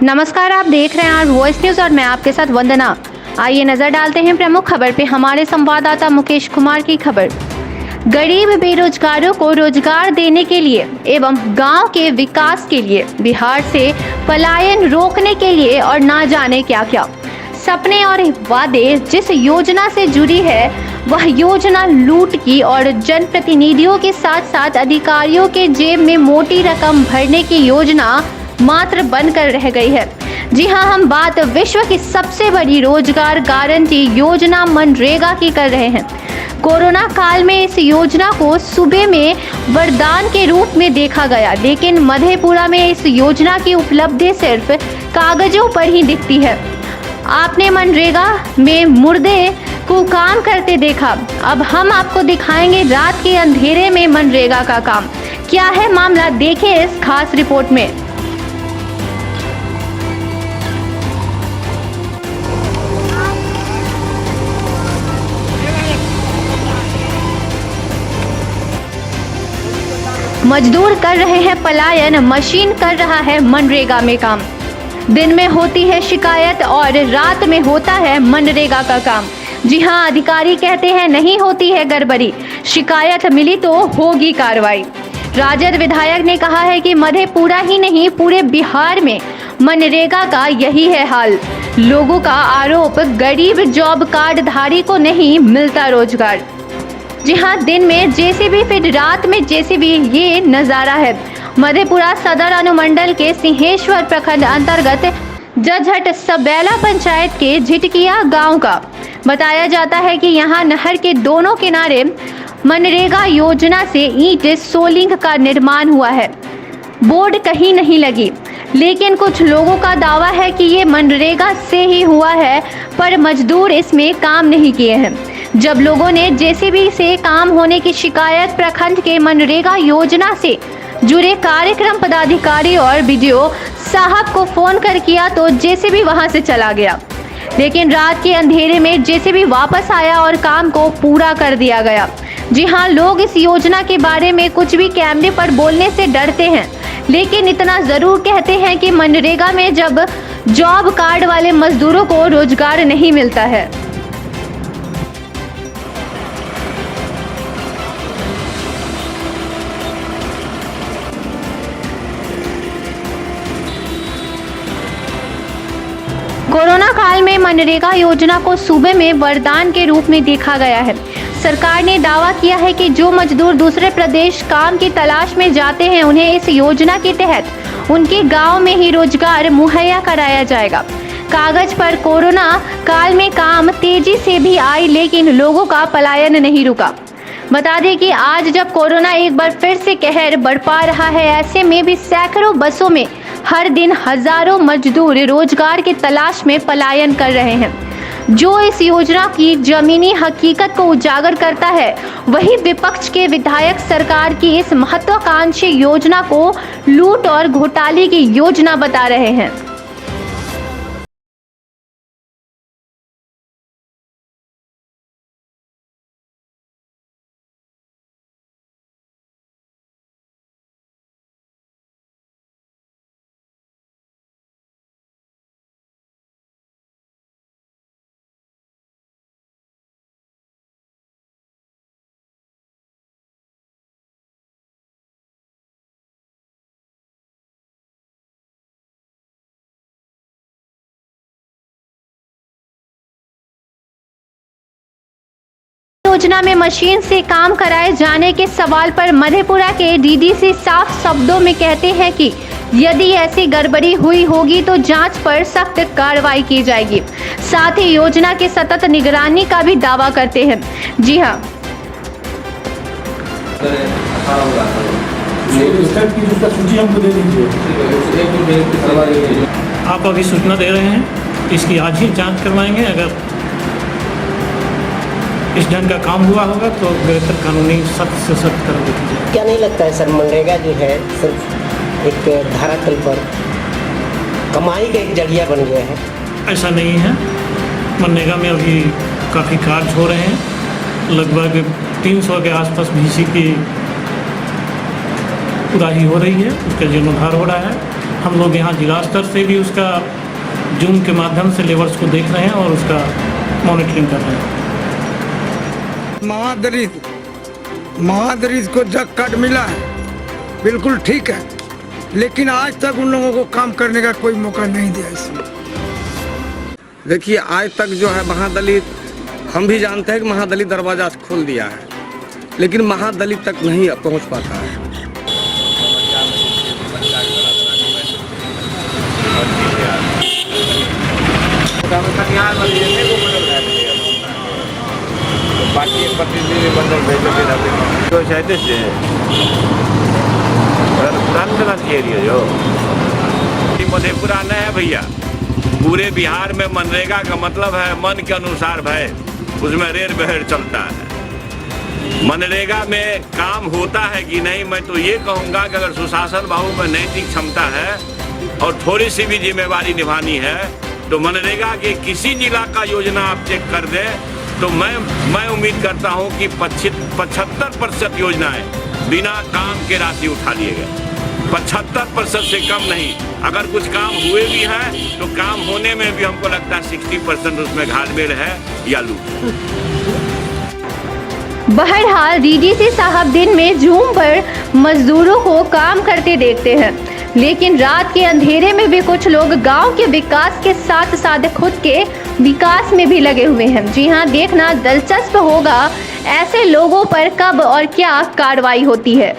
नमस्कार, आप देख रहे हैं आज वॉइस न्यूज और मैं आपके साथ वंदना। आइए नजर डालते हैं प्रमुख खबर पे। हमारे संवाददाता मुकेश कुमार की खबर। गरीब बेरोजगारों को रोजगार देने के लिए एवं गांव के विकास के लिए बिहार से पलायन रोकने के लिए और ना जाने क्या क्या सपने और वादे जिस योजना से जुड़ी है, वह योजना लूट की और जनप्रतिनिधियों के साथ साथ अधिकारियों के जेब में मोटी रकम भरने की योजना मात्र बनकर रह गई है। जी हां, हम बात विश्व की सबसे बड़ी रोजगार गारंटी योजना मनरेगा की कर रहे हैं। कोरोना काल में इस योजना को सूबे में वरदान के रूप में देखा गया, लेकिन मधेपुरा में इस योजना की उपलब्धि सिर्फ कागजों पर ही दिखती है। आपने मनरेगा में मुर्दे को काम करते देखा, अब हम आपको दिखाएंगे रात के अंधेरे में मनरेगा का काम। क्या है मामला, देखिए इस खास रिपोर्ट में। मजदूर कर रहे हैं पलायन, मशीन कर रहा है मनरेगा में काम। दिन में होती है शिकायत और रात में होता है मनरेगा का काम। जी हां, अधिकारी कहते हैं नहीं होती है गड़बड़ी, शिकायत मिली तो होगी कार्रवाई। राजद विधायक ने कहा है कि मधेपुरा ही नहीं पूरे बिहार में मनरेगा का यही है हाल। लोगों का आरोप, गरीब जॉब कार्ड धारी को नहीं मिलता रोजगार। जी हाँ, दिन में जेसीबी फिर रात में जेसीबी, ये नज़ारा है मधेपुरा सदर अनुमंडल के सिंहेश्वर प्रखंड अंतर्गत जजहट सबैला पंचायत के झिटकिया गांव का। बताया जाता है कि यहां नहर के दोनों किनारे मनरेगा योजना से ईंट सोलिंग का निर्माण हुआ है। बोर्ड कहीं नहीं लगी, लेकिन कुछ लोगों का दावा है कि ये मनरेगा से ही हुआ है, पर मजदूर इसमें काम नहीं किए हैं। जब लोगों ने जेसीबी से काम होने की शिकायत प्रखंड के मनरेगा योजना से जुड़े कार्यक्रम पदाधिकारी और बीडीओ साहब को फोन कर किया तो जेसीबी वहां से चला गया, लेकिन रात के अंधेरे में जेसीबी वापस आया और काम को पूरा कर दिया गया। जी हां, लोग इस योजना के बारे में कुछ भी कैमरे पर बोलने से डरते हैं, लेकिन इतना जरूर कहते हैं कि मनरेगा में जब जॉब कार्ड वाले मजदूरों को रोजगार नहीं मिलता है। कोरोना काल में मनरेगा योजना को सूबे में वरदान के रूप में देखा गया है। सरकार ने दावा किया है कि जो मजदूर दूसरे प्रदेश काम की तलाश में जाते हैं, उन्हें इस योजना के तहत उनके गांव में ही रोजगार मुहैया कराया जाएगा। कागज पर कोरोना काल में काम तेजी से भी आई, लेकिन लोगों का पलायन नहीं रुका। बता दें कि आज जब कोरोना एक बार फिर से कहर बरपा रहा है, ऐसे में भी सैकड़ों बसों में हर दिन हजारों मजदूर रोजगार की तलाश में पलायन कर रहे हैं। जो इस योजना की जमीनी हकीकत को उजागर करता है, वही विपक्ष के विधायक सरकार की इस महत्वाकांक्षी योजना को लूट और घोटाले की योजना बता रहे हैं। योजना में मशीन से काम कराए जाने के सवाल पर मधेपुरा के डीडीसी साफ शब्दों में कहते हैं कि यदि ऐसी गड़बड़ी हुई होगी तो जांच पर सख्त कार्रवाई की जाएगी। साथ ही योजना की सतत निगरानी का भी दावा करते हैं। जी हाँ, आप अभी सूचना दे रहे हैं, इसकी आज ही जांच करवाएंगे। अगर इस ढंग का काम हुआ होगा तो बेहतर कानूनी सख्त से सख्त कार्रवाई की जाएगी। क्या नहीं लगता है सर, मनरेगा जो है सिर्फ एक धरातल पर कमाई का एक जरिया बन गया है? ऐसा नहीं है। मनरेगा में अभी काफ़ी कार्य हो रहे हैं, लगभग 300 के आसपास VC की उड़ाही हो रही है, उसका जीर्णोद्धार हो रहा है। हम लोग यहाँ जिला स्तर से भी उसका जूम के माध्यम से लेबर्स को देख रहे हैं और उसका मॉनिटरिंग कर रहे हैं। महादलित को जग कार्ड मिला है, बिल्कुल ठीक है, लेकिन आज तक उन लोगों को काम करने का कोई मौका नहीं दिया इसमें। देखिए आज तक जो है महादलित, हम भी जानते हैं कि महादलित दरवाजा खोल दिया है, लेकिन महादलित तक नहीं पहुंच पाता है। मधेपुरा न है भैया, पूरे बिहार में मनरेगा का मतलब है मन के अनुसार भय, उसमें रेर बहेर चलता है। मनरेगा में काम होता है कि नहीं, मैं तो ये कहूँगा कि अगर सुशासन बाबू में नैतिक क्षमता है और थोड़ी सी भी जिम्मेवारी निभानी है तो मनरेगा के किसी जिला का योजना आप चेक कर दें तो मैं उम्मीद करता हूं कि 75% योजनाएं बिना काम के राशि उठा लिए गए। 75% से कम नहीं। अगर कुछ काम हुए भी हैं तो काम होने में भी हमको लगता है 60% उसमें घालमेल है या लूट। बहरहाल डीडीसी साहब दिन में जूम पर मजदूरों को काम करते देखते हैं, लेकिन रात के अंधेरे में भी कुछ लोग गांव के विकास के साथ साथ खुद के विकास में भी लगे हुए हैं। जी हां, देखना दिलचस्प होगा ऐसे लोगों पर कब और क्या कार्रवाई होती है।